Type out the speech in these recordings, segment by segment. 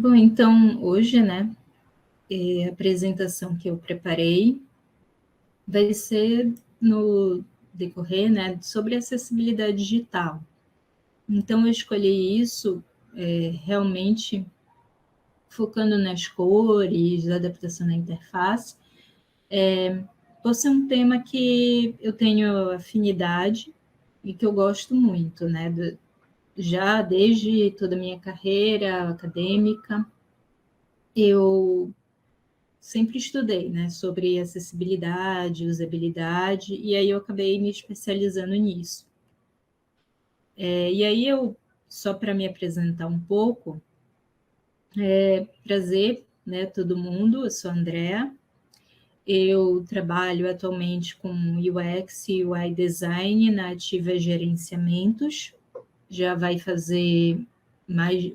Bom, então, hoje, né, a apresentação que eu preparei vai ser no decorrer, né, sobre acessibilidade digital. Então, eu escolhi isso realmente focando nas cores, adaptação da interface, por ser um tema que eu tenho afinidade e que eu gosto muito, né, já desde toda a minha carreira acadêmica, eu sempre estudei, né, sobre acessibilidade, usabilidade, e aí eu acabei me especializando nisso. E aí eu, só para me apresentar um pouco, prazer, né, todo mundo, eu sou a Andrea, eu trabalho atualmente com UX e UI Design na Ativa Gerenciamentos, já vai fazer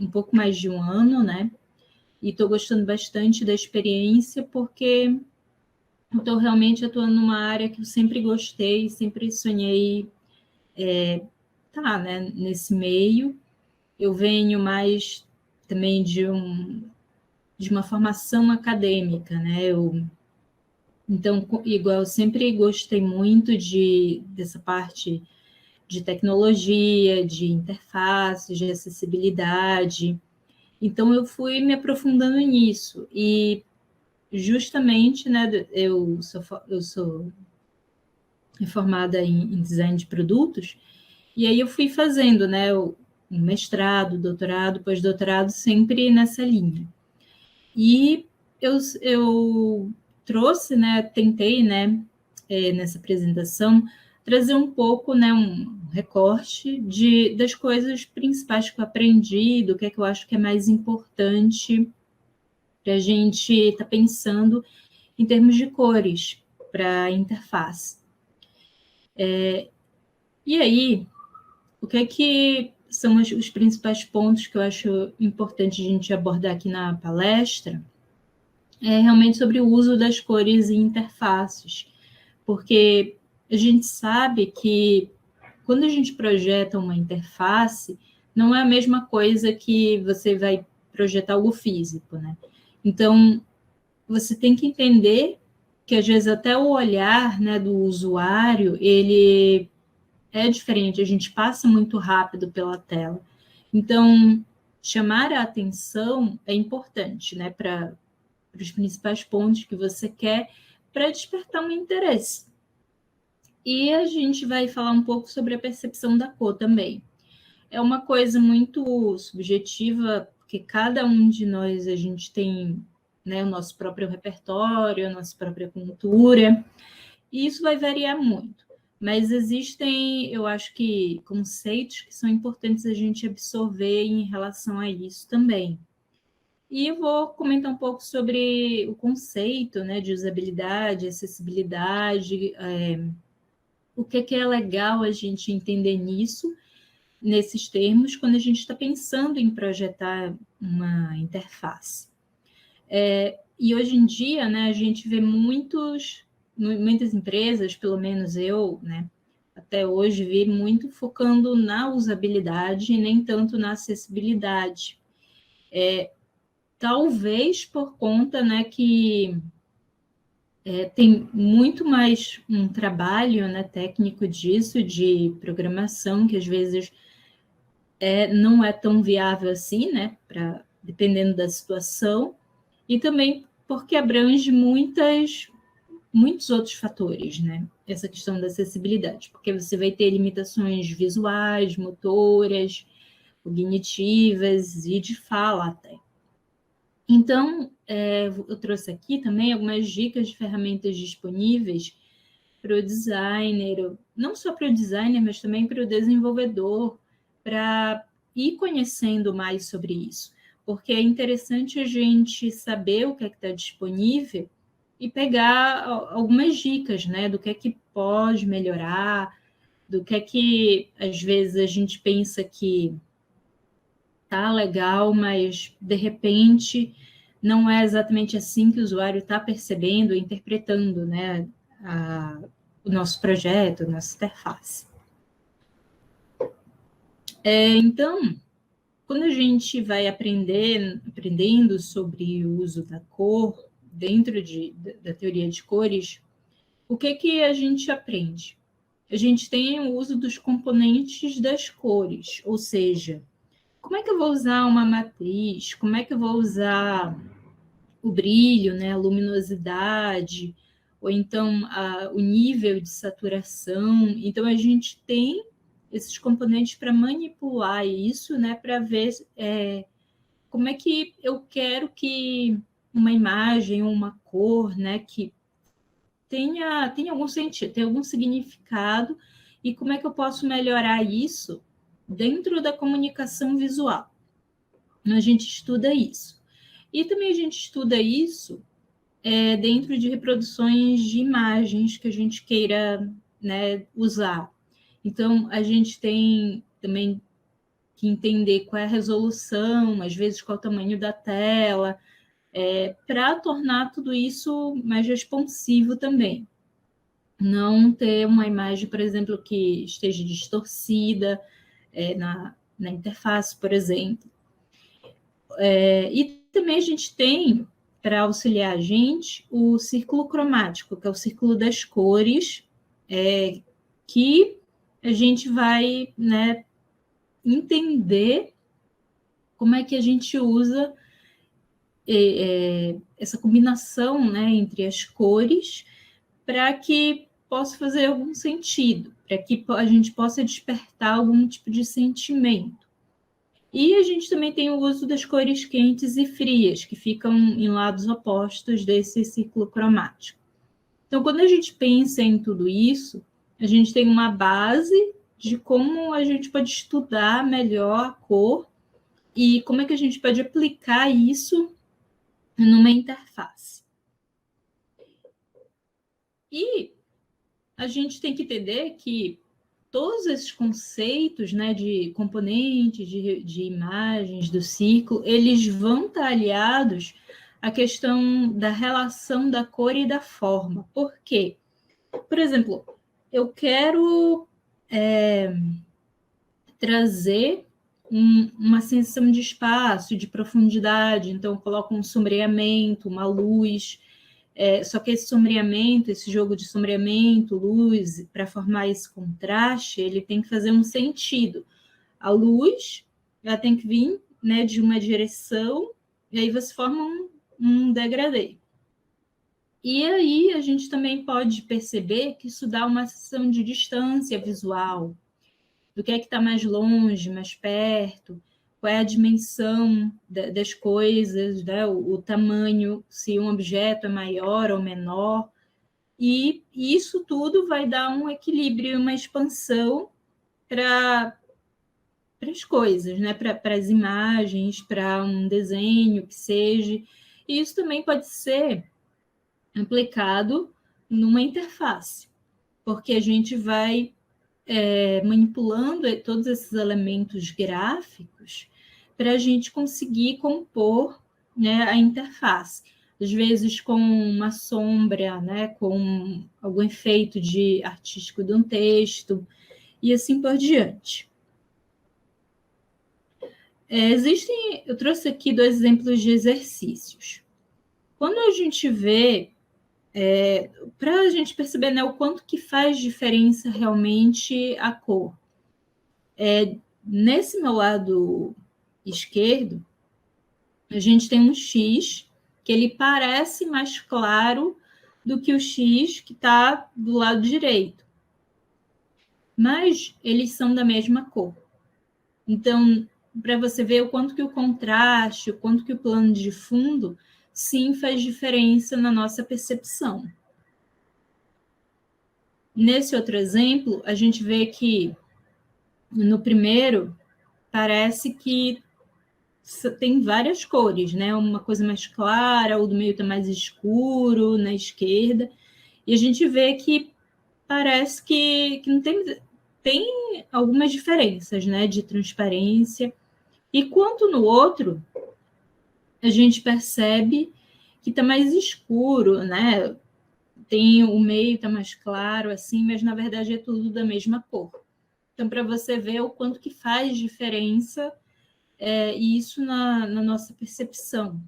um pouco mais de um ano, né, e estou gostando bastante da experiência porque estou realmente atuando numa área que eu sempre gostei, sempre sonhei né, nesse meio. Eu venho mais também de uma formação acadêmica, né? Então, igual, eu sempre gostei muito dessa parte de tecnologia, de interfaces, de acessibilidade. Então, eu fui me aprofundando nisso. E justamente, né, eu sou formada em design de produtos, e aí eu fui fazendo, né, o mestrado, doutorado, pós-doutorado, sempre nessa linha. E eu trouxe, né, tentei, né, nessa apresentação, trazer um pouco, né, um recorte das coisas principais que eu aprendi, do que é que eu acho que é mais importante para a gente estar pensando em termos de cores para a interface. E aí, o que é que são os principais pontos que eu acho importante a gente abordar aqui na palestra? É realmente sobre o uso das cores em interfaces, porque a gente sabe que quando a gente projeta uma interface, não é a mesma coisa que você vai projetar algo físico, né? Então, você tem que entender que às vezes até o olhar, né, do usuário, ele é diferente, a gente passa muito rápido pela tela. Então, chamar a atenção é importante, né, para os principais pontos que você quer, para despertar um interesse. E a gente vai falar um pouco sobre a percepção da cor também. É uma coisa muito subjetiva, porque cada um de nós, a gente tem, né, o nosso próprio repertório, a nossa própria cultura, e isso vai variar muito. Mas existem, eu acho que, conceitos que são importantes a gente absorver em relação a isso também. E eu vou comentar um pouco sobre o conceito, né, de usabilidade, acessibilidade, o que é legal a gente entender nisso, nesses termos, quando a gente está pensando em projetar uma interface. E hoje em dia, né, a gente vê muitas empresas, pelo menos eu, né, até hoje, vi muito focando na usabilidade e nem tanto na acessibilidade. Talvez por conta, né, que tem muito mais um trabalho, né, técnico disso, de programação, que às vezes não é tão viável assim, né, dependendo da situação, e também porque abrange muitos outros fatores, né? Essa questão da acessibilidade, porque você vai ter limitações visuais, motoras, cognitivas e de fala até. Então, eu trouxe aqui também algumas dicas de ferramentas disponíveis para o designer, não só para o designer, mas também para o desenvolvedor, para ir conhecendo mais sobre isso. Porque é interessante a gente saber o que é que está disponível e pegar algumas dicas, né, do que é que pode melhorar, do que às vezes a gente pensa que tá legal, mas de repente não é exatamente assim que o usuário está percebendo, interpretando, né, o nosso projeto, a nossa interface. Então, quando a gente vai aprendendo sobre o uso da cor dentro da teoria de cores, o que a gente aprende? A gente tem o uso dos componentes das cores, ou seja, como é que eu vou usar uma matriz, como é que eu vou usar o brilho, né, a luminosidade, ou então o nível de saturação. Então, a gente tem esses componentes para manipular isso, né, para ver como é que eu quero que uma imagem, uma cor, né, que tenha algum sentido, tenha algum significado, e como é que eu posso melhorar isso dentro da comunicação visual. A gente estuda isso. E também a gente estuda isso dentro de reproduções de imagens que a gente queira, né, usar. Então, a gente tem também que entender qual é a resolução, às vezes qual é o tamanho da tela, para tornar tudo isso mais responsivo também. Não ter uma imagem, por exemplo, que esteja distorcida na interface, por exemplo. E também a gente tem, para auxiliar a gente, o círculo cromático, que é o círculo das cores, que a gente vai, né, entender como é que a gente usa essa combinação, né, entre as cores para que possa fazer algum sentido, para que a gente possa despertar algum tipo de sentimento. E a gente também tem o uso das cores quentes e frias, que ficam em lados opostos desse ciclo cromático. Então, quando a gente pensa em tudo isso, a gente tem uma base de como a gente pode estudar melhor a cor e como é que a gente pode aplicar isso numa interface. E a gente tem que entender que todos esses conceitos, né, de componentes, de imagens, do ciclo, eles vão estar aliados à questão da relação da cor e da forma. Por quê? Por exemplo, eu quero trazer uma sensação de espaço, de profundidade, então eu coloco um sombreamento, uma luz, só que esse sombreamento, esse jogo de sombreamento, luz, para formar esse contraste, ele tem que fazer um sentido. A luz, ela tem que vir, né, de uma direção, e aí você forma um degradê. E aí a gente também pode perceber que isso dá uma sensação de distância visual, do que é que está mais longe, mais perto, qual é a dimensão das coisas, né? o tamanho, se um objeto é maior ou menor. E isso tudo vai dar um equilíbrio, uma expansão para as coisas, né? Para as imagens, para um desenho que seja. E isso também pode ser aplicado numa interface, porque a gente vai manipulando todos esses elementos gráficos para a gente conseguir compor, né, a interface. Às vezes com uma sombra, né, com algum efeito artístico de um texto, e assim por diante. Eu trouxe aqui 2 exemplos de exercícios. Quando a gente vê, para a gente perceber, né, o quanto que faz diferença realmente a cor. Nesse meu lado esquerdo, a gente tem um X que ele parece mais claro do que o X que está do lado direito. Mas eles são da mesma cor. Então, para você ver o quanto que o contraste, o quanto que o plano de fundo, sim, faz diferença na nossa percepção. Nesse outro exemplo, a gente vê que no primeiro parece que tem várias cores, né? Uma coisa mais clara, o do meio está mais escuro, na esquerda. E a gente vê que parece que não tem algumas diferenças, né? De transparência. E quanto no outro, a gente percebe que está mais escuro, né? Tem o meio está mais claro, assim, mas na verdade é tudo da mesma cor. Então, para você ver o quanto que faz diferença e isso na nossa percepção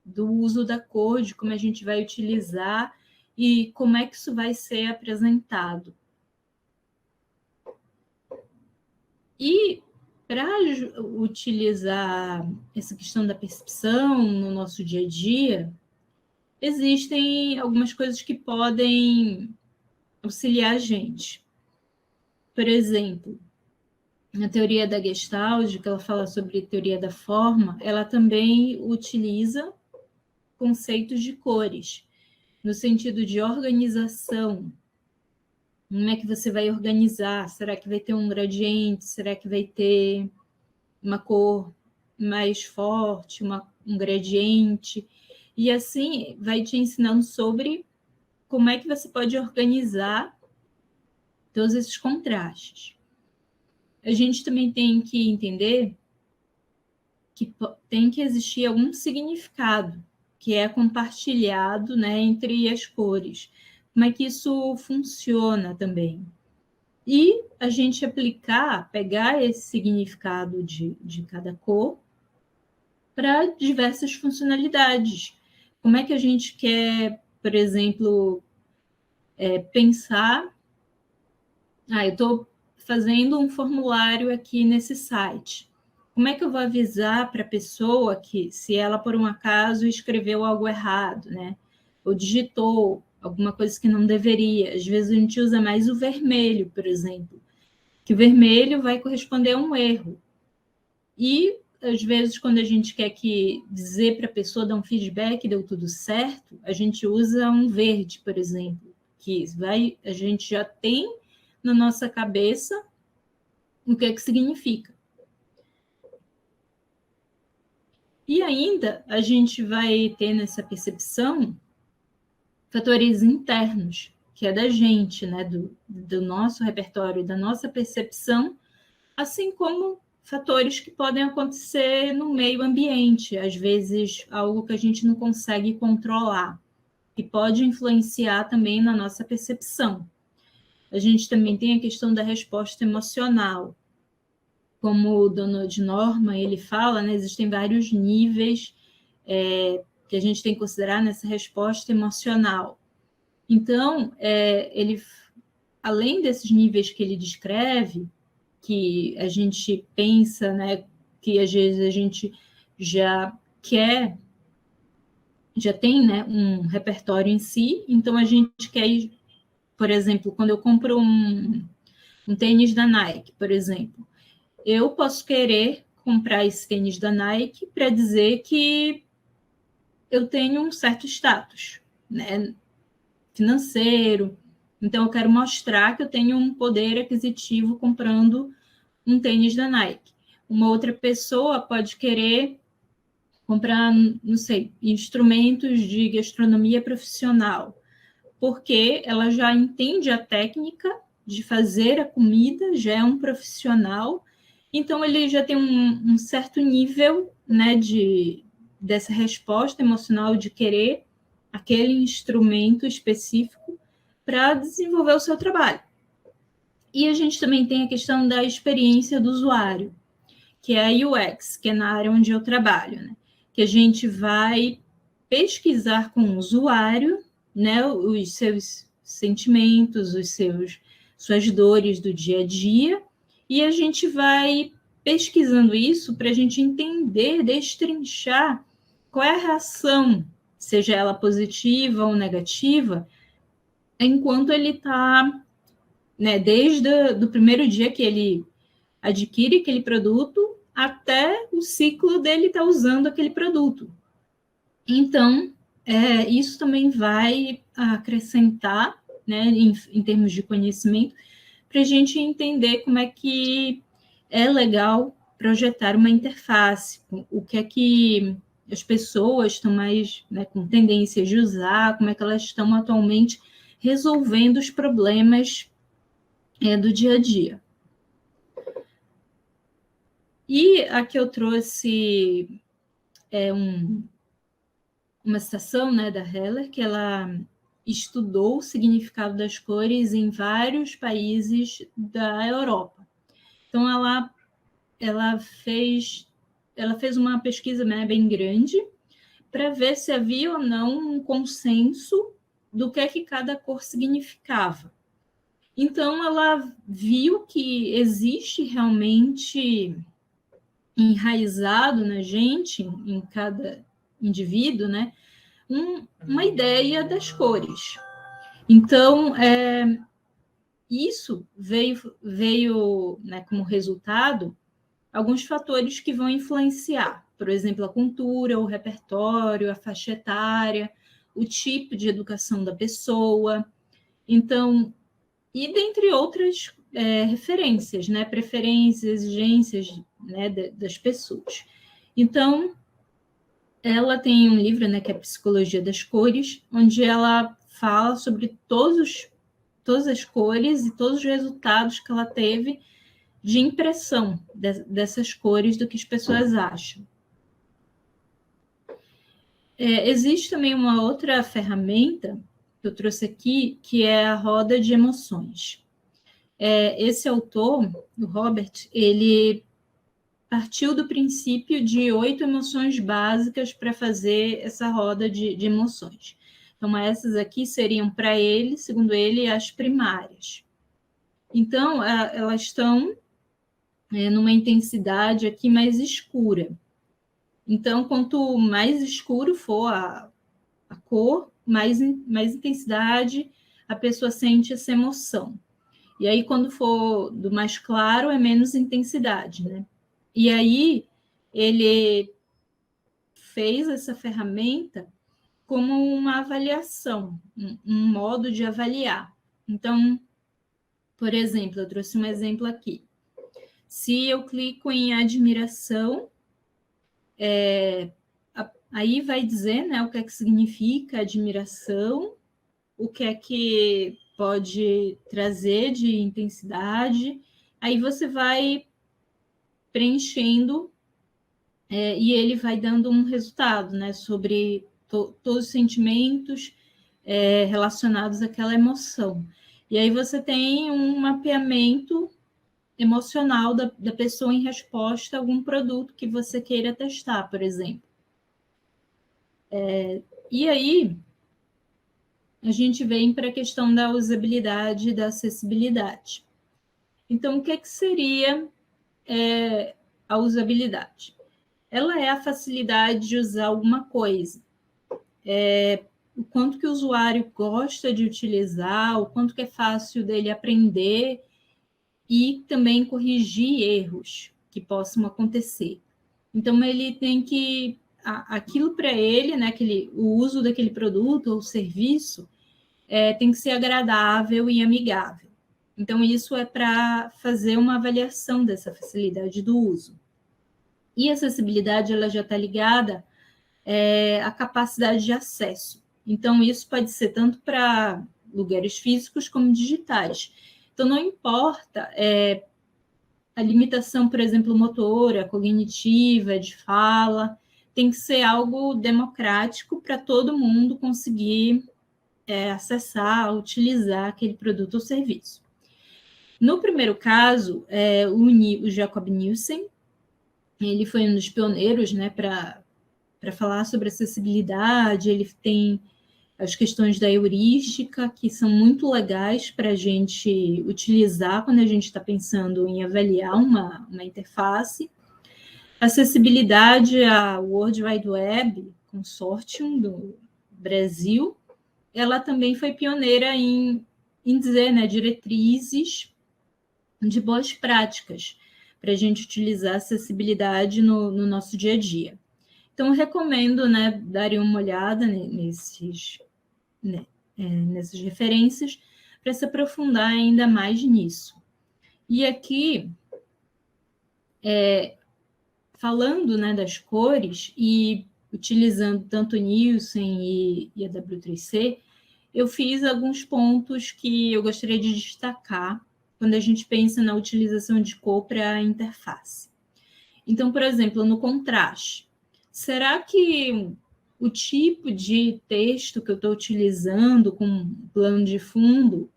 do uso da cor, de como a gente vai utilizar e como é que isso vai ser apresentado. E para utilizar essa questão da percepção no nosso dia a dia, existem algumas coisas que podem auxiliar a gente. Por exemplo, na teoria da Gestalt, que ela fala sobre teoria da forma, ela também utiliza conceitos de cores, no sentido de organização. Como é que você vai organizar? Será que vai ter um gradiente? Será que vai ter uma cor mais forte, um gradiente? E assim vai te ensinando sobre como é que você pode organizar todos esses contrastes. A gente também tem que entender que tem que existir algum significado que é compartilhado, né, entre as cores. Como é que isso funciona também? E a gente pegar esse significado de cada cor para diversas funcionalidades. Como é que a gente quer, por exemplo, pensar... eu estou fazendo um formulário aqui nesse site. Como é que eu vou avisar para a pessoa que, se ela, por um acaso, escreveu algo errado, né? Ou digitou alguma coisa que não deveria? Às vezes a gente usa mais o vermelho, por exemplo, que o vermelho vai corresponder a um erro. E, às vezes, quando a gente quer dizer para a pessoa, dar um feedback, deu tudo certo, a gente usa um verde, por exemplo, que a gente já tem na nossa cabeça o que significa. E ainda a gente vai ter nessa percepção fatores internos, que é da gente, né, do nosso repertório, da nossa percepção, assim como fatores que podem acontecer no meio ambiente, às vezes algo que a gente não consegue controlar, que pode influenciar também na nossa percepção. A gente também tem a questão da resposta emocional. Como o Donald Norman ele fala, né, existem vários níveis que a gente tem que considerar nessa resposta emocional. Então, ele, além desses níveis que ele descreve, que a gente pensa, né, que às vezes a gente já tem, né, um repertório em si, então a gente quer, por exemplo, quando eu compro um tênis da Nike, por exemplo, eu posso querer comprar esse tênis da Nike para dizer que eu tenho um certo status, né, financeiro. Então, eu quero mostrar que eu tenho um poder aquisitivo comprando um tênis da Nike. Uma outra pessoa pode querer comprar, não sei, instrumentos de gastronomia profissional, porque ela já entende a técnica de fazer a comida, já é um profissional, então ele já tem um certo nível, né, dessa resposta emocional de querer aquele instrumento específico para desenvolver o seu trabalho. E a gente também tem a questão da experiência do usuário, que é a UX, que é na área onde eu trabalho, né? Que a gente vai pesquisar com o usuário, né, os seus sentimentos, suas dores do dia a dia, e a gente vai pesquisando isso para a gente entender, destrinchar qual é a reação, seja ela positiva ou negativa, enquanto ele está, né, desde o primeiro dia que ele adquire aquele produto até o ciclo dele estar usando aquele produto. Então, isso também vai acrescentar, né, em termos de conhecimento, para a gente entender como é que é legal projetar uma interface, o que é que as pessoas estão mais, né, com tendência de usar, como é que elas estão atualmente resolvendo os problemas do dia a dia. E aqui eu trouxe uma citação, né, da Heller, que ela estudou o significado das cores em vários países da Europa. Então, ela fez ela fez uma pesquisa, né, bem grande para ver se havia ou não um consenso do que é que cada cor significava. Então, ela viu que existe realmente enraizado na gente, em cada indivíduo, né, uma ideia das cores. Então, isso veio né, como resultado alguns fatores que vão influenciar, por exemplo, a cultura, o repertório, a faixa etária, o tipo de educação da pessoa. Então, e dentre outras referências, né, preferências, exigências, né, das pessoas. Então, ela tem um livro, né, que é Psicologia das Cores, onde ela fala sobre todas as cores e todos os resultados que ela teve de impressão dessas cores do que as pessoas acham. Existe também uma outra ferramenta que eu trouxe aqui, que é a roda de emoções. Esse autor, o Robert, ele partiu do princípio de 8 emoções básicas para fazer essa roda de emoções. Então, essas aqui seriam, para ele, segundo ele, as primárias. Então, elas estão numa intensidade aqui mais escura. Então, quanto mais escuro for a cor, mais intensidade a pessoa sente essa emoção. E aí, quando for do mais claro, é menos intensidade, né? E aí, ele fez essa ferramenta como uma avaliação, um modo de avaliar. Então, por exemplo, eu trouxe um exemplo aqui. Se eu clico em admiração, aí vai dizer, né, o que é que significa admiração, o que é que pode trazer de intensidade. Aí você vai preenchendo e ele vai dando um resultado, né, sobre todos os sentimentos relacionados àquela emoção. E aí você tem um mapeamento emocional da pessoa em resposta a algum produto que você queira testar, por exemplo. E aí a gente vem para a questão da usabilidade e da acessibilidade. Então, o que seria a usabilidade? Ela é a facilidade de usar alguma coisa. O quanto que o usuário gosta de utilizar, o quanto que é fácil dele aprender e também corrigir erros que possam acontecer. Então, ele tem que... Aquilo para ele, né, o uso daquele produto ou serviço, tem que ser agradável e amigável. Então, isso é para fazer uma avaliação dessa facilidade do uso. E a acessibilidade, ela já está ligada à capacidade de acesso. Então, isso pode ser tanto para lugares físicos como digitais. Então, não importa a limitação, por exemplo, motora, cognitiva, de fala, tem que ser algo democrático para todo mundo conseguir acessar, utilizar aquele produto ou serviço. No primeiro caso, o Jacob Nielsen, ele foi um dos pioneiros, né, para falar sobre acessibilidade. Ele tem as questões da heurística, que são muito legais para a gente utilizar quando a gente está pensando em avaliar uma interface. Acessibilidade à World Wide Web Consortium do Brasil, ela também foi pioneira em dizer, né, diretrizes de boas práticas para a gente utilizar acessibilidade no nosso dia a dia. Então, eu recomendo, né, darem uma olhada nessas referências para se aprofundar ainda mais nisso. E aqui, falando, né, das cores e utilizando tanto o Nielsen e a W3C, eu fiz alguns pontos que eu gostaria de destacar quando a gente pensa na utilização de cor para a interface. Então, por exemplo, no contraste, será que o tipo de texto que eu estou utilizando com plano de fundo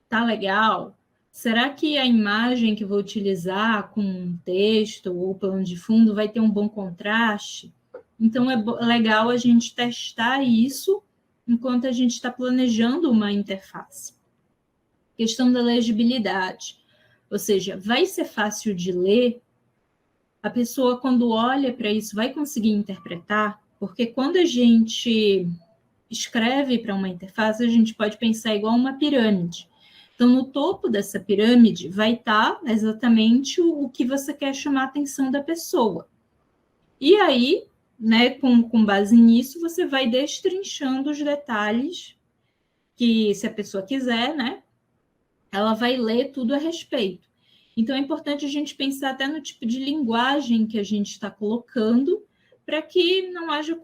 tá legal? Será que a imagem que vou utilizar com um texto ou plano de fundo vai ter um bom contraste? Então, é legal a gente testar isso enquanto a gente está planejando uma interface. Questão da legibilidade. Ou seja, vai ser fácil de ler? A pessoa, quando olha para isso, vai conseguir interpretar? Porque quando a gente escreve para uma interface, a gente pode pensar igual uma pirâmide. Então, no topo dessa pirâmide vai estar exatamente o que você quer chamar a atenção da pessoa. E aí, né, com base nisso, você vai destrinchando os detalhes que, se a pessoa quiser, né, ela vai ler tudo a respeito. Então, é importante a gente pensar até no tipo de linguagem que a gente está colocando para que não haja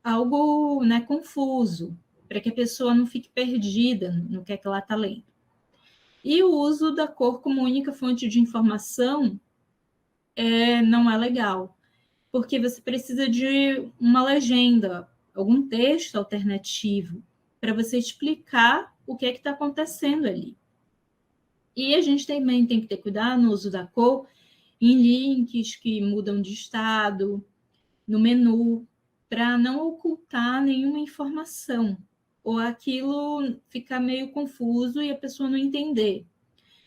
algo, né, confuso, para que a pessoa não fique perdida no que é que ela está lendo. E o uso da cor como única fonte de informação não é legal, porque você precisa de uma legenda, algum texto alternativo, para você explicar o que é que está acontecendo ali. E a gente também tem que ter cuidado no uso da cor em links que mudam de estado, no menu, para não ocultar nenhuma informação, ou aquilo ficar meio confuso e a pessoa não entender.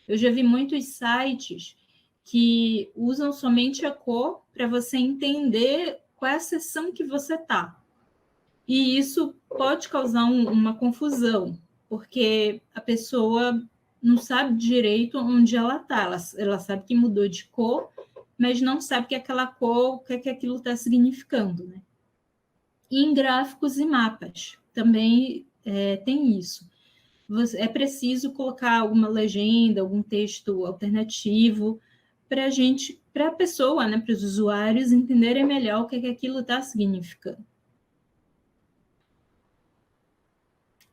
Eu já vi muitos sites que usam somente a cor para você entender qual é a seção que você está. E isso pode causar uma confusão, porque a pessoa não sabe direito onde ela está. Ela sabe que mudou de cor, mas não sabe que aquela cor, o que aquilo está significando, né? E em gráficos e mapas também tem isso. É preciso colocar alguma legenda, algum texto alternativo para a pessoa, né, para os usuários entenderem melhor o que aquilo está significando.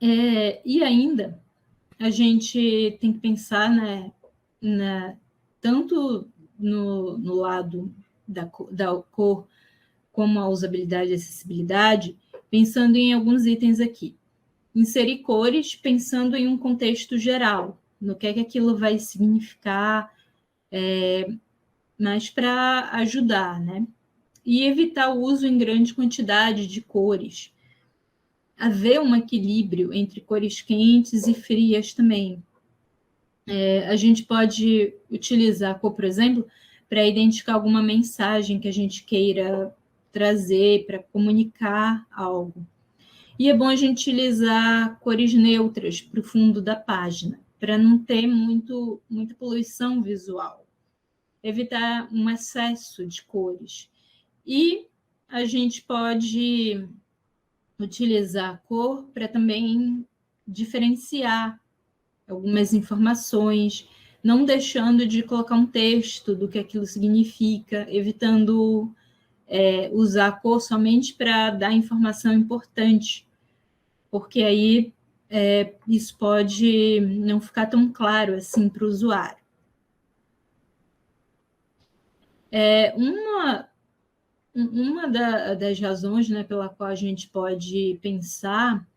E ainda, a gente tem que pensar, né, tanto no lado da cor como a usabilidade e acessibilidade, pensando em alguns itens aqui. Inserir cores pensando em um contexto geral, no que aquilo vai significar, mas para ajudar, né? E evitar o uso em grande quantidade de cores. Haver um equilíbrio entre cores quentes e frias também. A gente pode utilizar a cor, por exemplo, para identificar alguma mensagem que a gente queira trazer, para comunicar algo. E é bom a gente utilizar cores neutras para o fundo da página, para não ter muita poluição visual. Evitar um excesso de cores. E a gente pode utilizar a cor para também diferenciar algumas informações, não deixando de colocar um texto do que aquilo significa, evitando usar a cor somente para dar informação importante, porque aí isso pode não ficar tão claro assim para o usuário. Uma das razões, né, pela qual a gente pode pensar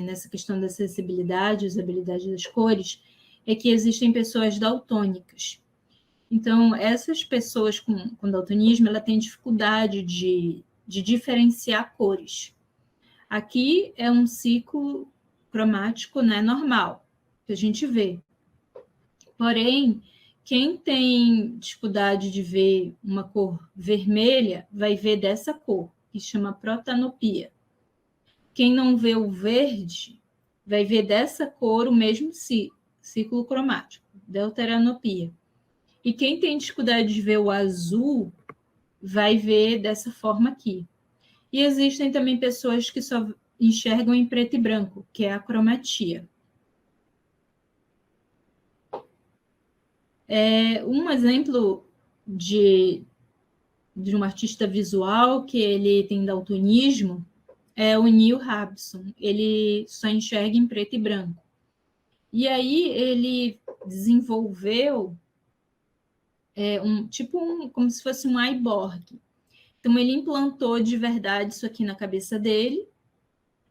nessa questão da acessibilidade, usabilidade das cores, é que existem pessoas daltônicas. Então, essas pessoas com daltonismo, ela tem dificuldade de diferenciar cores. Aqui é um ciclo cromático, né, normal, que a gente vê. Porém, quem tem dificuldade de ver uma cor vermelha, vai ver dessa cor, que chama protanopia. Quem não vê o verde, vai ver dessa cor o mesmo ciclo cromático, deuteranopia. E quem tem dificuldade de ver o azul, vai ver dessa forma aqui. E existem também pessoas que só enxergam em preto e branco, que é a cromatia. Um exemplo de um artista visual que ele tem daltonismo é o Neil Harbisson. Ele só enxerga em preto e branco. E aí ele desenvolveu como se fosse um cyborg. Então ele implantou de verdade isso aqui na cabeça dele.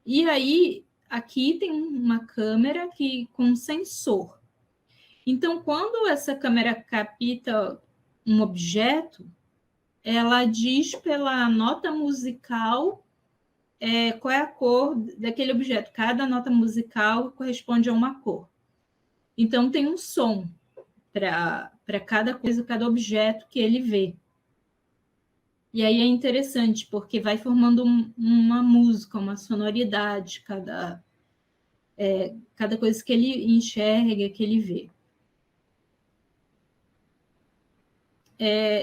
E aí aqui tem uma câmera com um sensor. Então, quando essa câmera capta um objeto, ela diz pela nota musical qual é a cor daquele objeto. Cada nota musical corresponde a uma cor. Então, tem um som para cada coisa, cada objeto que ele vê. E aí é interessante, porque vai formando uma música, uma sonoridade, cada coisa que ele enxerga, que ele vê.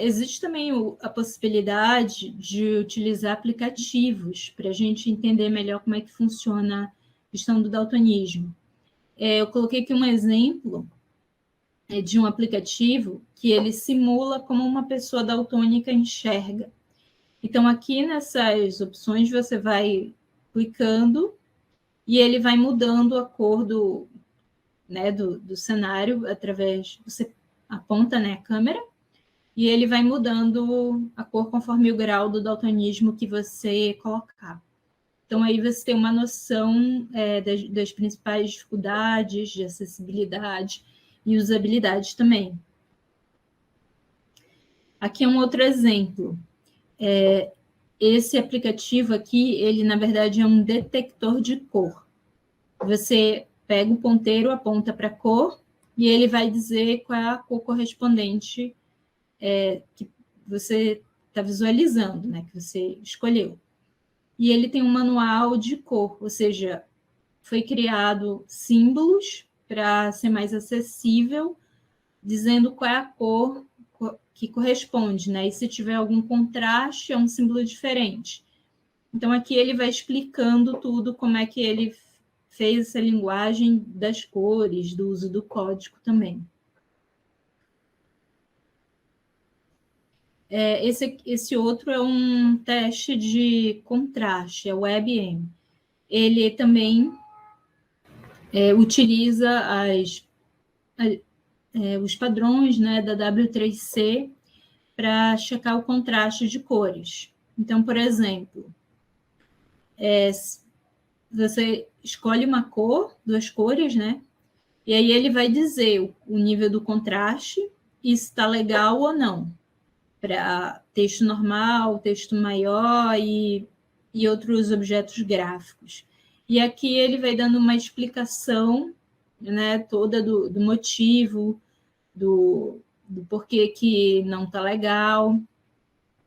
Existe também a possibilidade de utilizar aplicativos para a gente entender melhor como é que funciona a questão do daltonismo. Eu coloquei aqui um exemplo de um aplicativo que ele simula como uma pessoa daltônica enxerga. Então, aqui nessas opções, você vai clicando e ele vai mudando a cor do cenário através... Você aponta, né, a câmera e ele vai mudando a cor conforme o grau do daltonismo que você colocar. Então, aí você tem uma noção das principais dificuldades de acessibilidade e usabilidade também. Aqui é um outro exemplo. Esse aplicativo aqui, ele, na verdade, é um detector de cor. Você pega o ponteiro, aponta para a cor, e ele vai dizer qual é a cor correspondente que você está visualizando, né, que você escolheu. E ele tem um manual de cor, ou seja, foi criado símbolos para ser mais acessível, dizendo qual é a cor que corresponde, né? E se tiver algum contraste, é um símbolo diferente. Então, aqui ele vai explicando tudo, como é que ele fez essa linguagem das cores, do uso do código também. Esse outro é um teste de contraste, é o WebM. Ele também utiliza os padrões, né, da W3C para checar o contraste de cores. Então, por exemplo, você escolhe uma cor, duas cores, né? E aí ele vai dizer o nível do contraste e se está legal ou não. Para texto normal, texto maior e outros objetos gráficos. E aqui ele vai dando uma explicação, né, toda do motivo, do porquê que não está legal.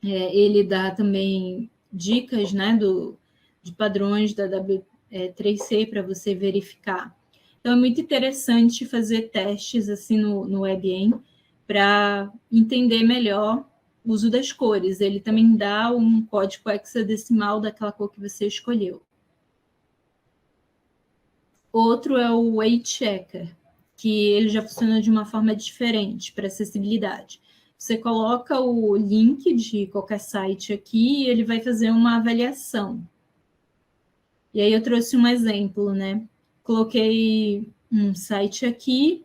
Ele dá também dicas, né, de padrões da W3C para você verificar. Então, é muito interessante fazer testes assim no WebM para entender melhor o uso das cores. Ele também dá um código hexadecimal daquela cor que você escolheu. Outro é o Weight Checker, que ele já funciona de uma forma diferente para acessibilidade. Você coloca o link de qualquer site aqui e ele vai fazer uma avaliação. E aí eu trouxe um exemplo, né? Coloquei um site aqui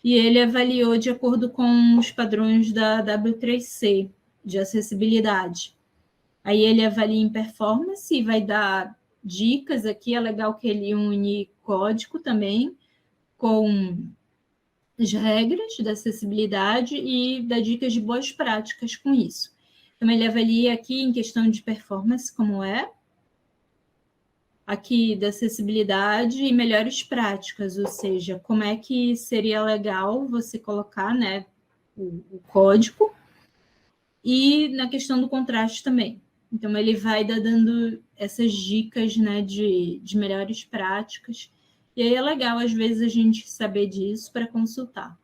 e ele avaliou de acordo com os padrões da W3C de acessibilidade. Aí ele avalia em performance e vai dar dicas aqui. É legal que ele une código também com as regras da acessibilidade e dá dicas de boas práticas com isso. Então, ele avalia aqui em questão de performance, como aqui da acessibilidade e melhores práticas, ou seja, como é que seria legal você colocar, né, o código, e na questão do contraste também. Então, ele vai dando essas dicas, né, de melhores práticas, e aí é legal, às vezes, a gente saber disso para consultar.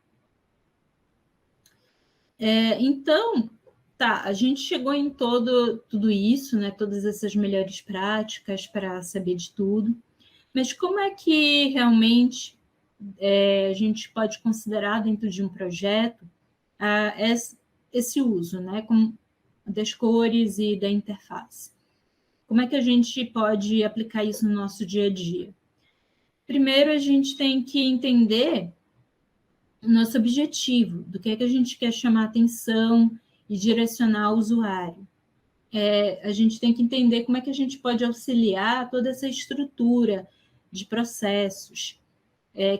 Então, tá, a gente chegou em tudo isso, né, todas essas melhores práticas para saber de tudo, mas como é que realmente a gente pode considerar dentro de um projeto esse uso, né, das cores e da interface? Como é que a gente pode aplicar isso no nosso dia a dia? Primeiro, a gente tem que entender o nosso objetivo, do que é que a gente quer chamar atenção e direcionar o usuário. A gente tem que entender como é que a gente pode auxiliar toda essa estrutura de processos.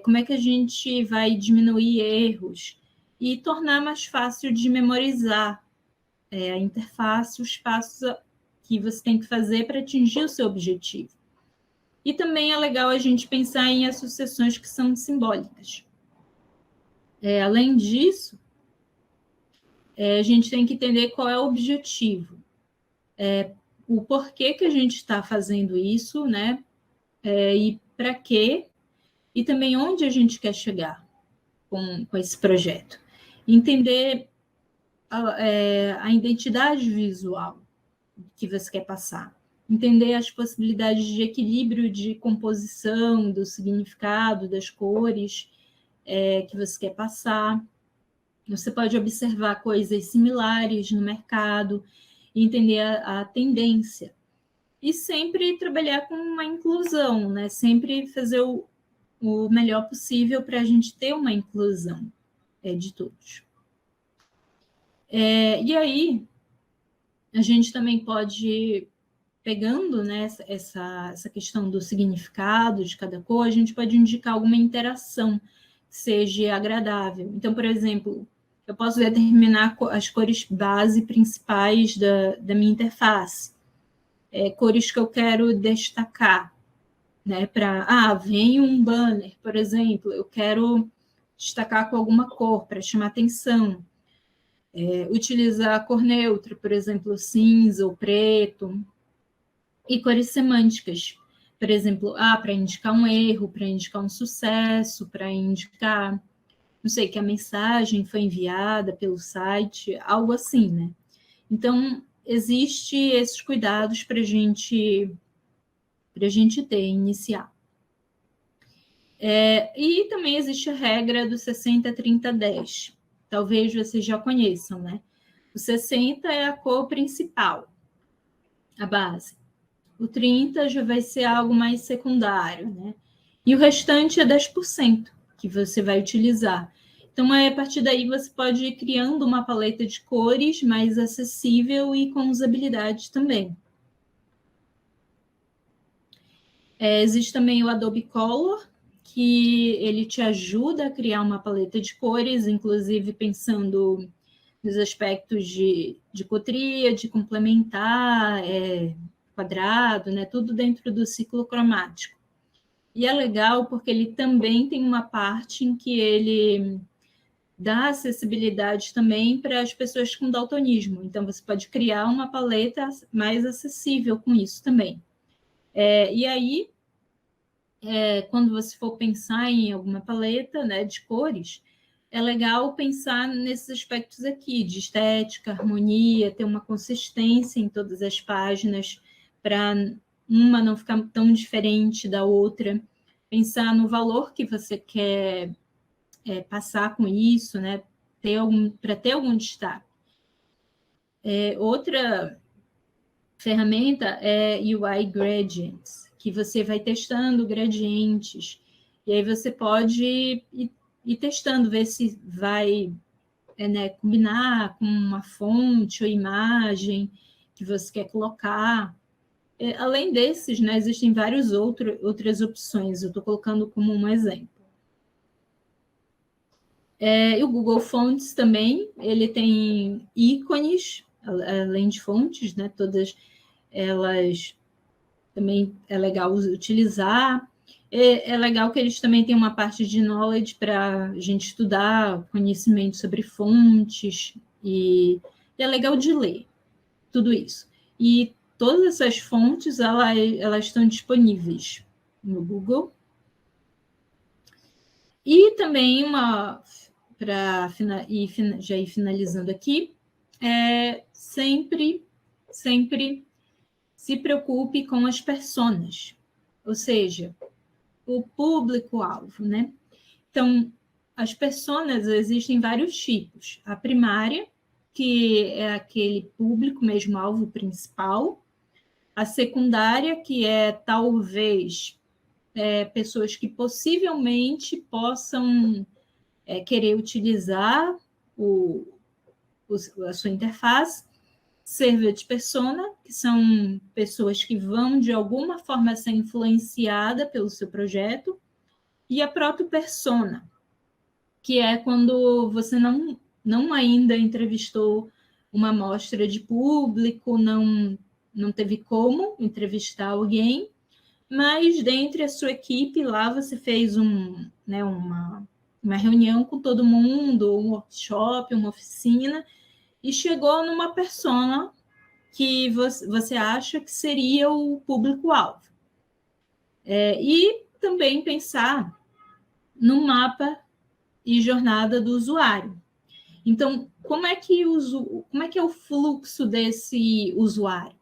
Como é que a gente vai diminuir erros e tornar mais fácil de memorizar a interface, os passos que você tem que fazer para atingir o seu objetivo. E também é legal a gente pensar em associações que são simbólicas. Além disso, a gente tem que entender qual é o objetivo, o porquê que a gente está fazendo isso, né? E para quê, e também onde a gente quer chegar com esse projeto. Entender a identidade visual que você quer passar. Entender as possibilidades de equilíbrio de composição, do significado, das cores que você quer passar. Você pode observar coisas similares no mercado, entender a tendência. E sempre trabalhar com uma inclusão, né? Sempre fazer o melhor possível para a gente ter uma inclusão de todos. E aí, a gente também pode, pegando, né, essa questão do significado de cada cor, a gente pode indicar alguma interação que seja agradável. Então, por exemplo, eu posso determinar as cores base principais da minha interface, cores que eu quero destacar, né? Vem um banner, por exemplo, eu quero destacar com alguma cor para chamar atenção. Utilizar a cor neutra, por exemplo, cinza ou preto. E cores semânticas, por exemplo, para indicar um erro, para indicar um sucesso, para indicar, não sei, que a mensagem foi enviada pelo site, algo assim, né? Então, existe esses cuidados para a gente ter, iniciar. E também existe a regra do 60, 30, 10. Talvez vocês já conheçam, né? O 60 é a cor principal, a base. O 30 já vai ser algo mais secundário, né? E o restante é 10% que você vai utilizar. Então, a partir daí, você pode ir criando uma paleta de cores mais acessível e com usabilidade também. Existe também o Adobe Color, que ele te ajuda a criar uma paleta de cores, inclusive pensando nos aspectos de cotria, de complementar, quadrado, né? Tudo dentro do ciclo cromático. E é legal porque ele também tem uma parte em que ele dá acessibilidade também para as pessoas com daltonismo. Então, você pode criar uma paleta mais acessível com isso também. E aí, quando você for pensar em alguma paleta, né, de cores, é legal pensar nesses aspectos aqui, de estética, harmonia, ter uma consistência em todas as páginas, para uma não ficar tão diferente da outra. Pensar no valor que você quer passar com isso, né? Para ter algum destaque. Outra ferramenta é UI Gradients, que você vai testando gradientes, e aí você pode ir testando, ver se vai combinar com uma fonte ou imagem que você quer colocar. Além desses, né, existem várias outras opções, eu estou colocando como um exemplo. E o Google Fonts também, ele tem ícones, além de fontes, né, todas elas também é legal utilizar. É legal que eles também têm uma parte de knowledge para a gente estudar, conhecimento sobre fontes, e é legal de ler tudo isso. E todas essas fontes, elas estão disponíveis no Google. E também para já ir finalizando aqui, sempre se preocupe com as personas, ou seja, o público-alvo, né? Então, as personas existem vários tipos. A primária, que é aquele público mesmo, alvo principal. A secundária, que é talvez pessoas que possivelmente possam querer utilizar a sua interface. Servant persona, que são pessoas que vão, de alguma forma, ser influenciada pelo seu projeto. E a proto-persona, que é quando você não ainda entrevistou uma amostra de público, não teve como entrevistar alguém, mas dentre a sua equipe lá você fez uma reunião com todo mundo, um workshop, uma oficina, e chegou numa persona que você acha que seria o público-alvo. E também pensar no mapa e jornada do usuário. Então, como é que é o fluxo desse usuário?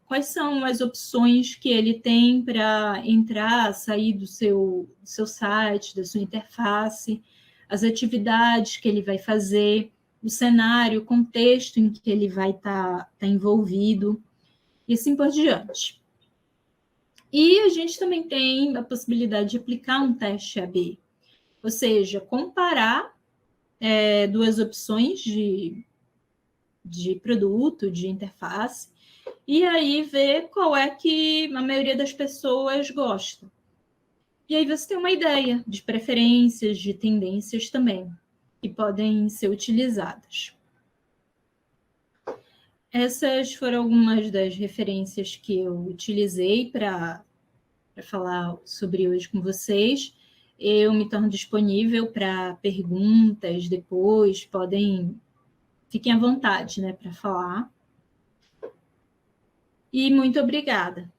Quais são as opções que ele tem para entrar, sair do seu site, da sua interface, as atividades que ele vai fazer, o cenário, o contexto em que ele vai estar envolvido, e assim por diante. E a gente também tem a possibilidade de aplicar um teste AB, ou seja, comparar duas opções de produto, de interface, e aí ver qual é que a maioria das pessoas gosta. E aí você tem uma ideia de preferências, de tendências também, que podem ser utilizadas. Essas foram algumas das referências que eu utilizei para falar sobre hoje com vocês. Eu me torno disponível para perguntas depois, fiquem à vontade, né, para falar. E muito obrigada.